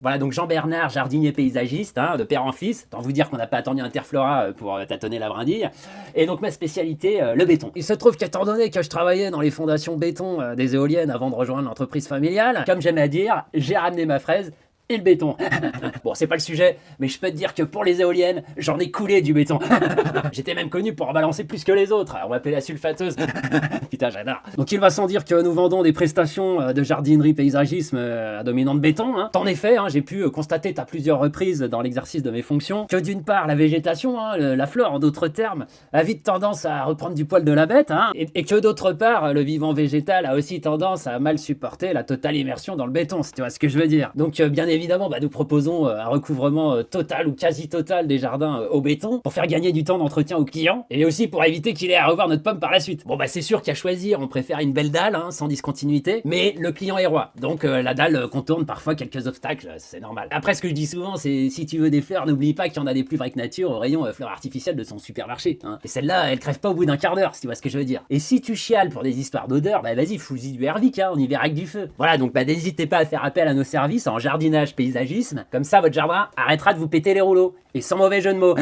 Voilà, donc Jean-Bernard, jardinier paysagiste, hein, de père en fils. Autant vous dire qu'on n'a pas attendu Interflora pour tâtonner la brindille. Et donc ma spécialité, le béton. Il se trouve qu'étant donné que je travaillais dans les fondations béton des éoliennes avant de rejoindre l'entreprise familiale, comme j'aime à dire, j'ai ramené ma fraise et le béton. Bon, c'est pas le sujet, mais je peux te dire que pour les éoliennes, j'en ai coulé du béton. J'étais même connu pour en balancer plus que les autres. On m'appelait la sulfateuse. Putain, j'adore. Donc il va sans dire que nous vendons des prestations de jardinerie paysagisme à dominante béton. Hein. En effet, hein, j'ai pu constater à plusieurs reprises dans l'exercice de mes fonctions que d'une part, la végétation, hein, la flore en d'autres termes, a vite tendance à reprendre du poil de la bête, hein, et que d'autre part, le vivant végétal a aussi tendance à mal supporter la totale immersion dans le béton, si tu vois ce que je veux dire. Donc bien évidemment, nous proposons un recouvrement total ou quasi total des jardins au béton pour faire gagner du temps d'entretien aux clients et aussi pour éviter qu'il ait à revoir notre pomme par la suite. Bon c'est sûr qu'à choisir, on préfère une belle dalle, hein, sans discontinuité, mais le client est roi. Donc la dalle contourne parfois quelques obstacles, c'est normal. Après, ce que je dis souvent, c'est si tu veux des fleurs, n'oublie pas qu'il y en a des plus vraies que nature au rayon fleurs artificielles de son supermarché. Hein. Et celle-là, elle crève pas au bout d'un quart d'heure, si tu vois ce que je veux dire. Et si tu chiales pour des histoires d'odeur, vas-y, fous-y du Hervic, hein, on y verra avec du feu. Voilà, donc n'hésitez pas à faire appel à nos services en jardinage paysagisme, comme ça votre jardin arrêtera de vous péter les rouleaux. Et sans mauvais jeu de mots.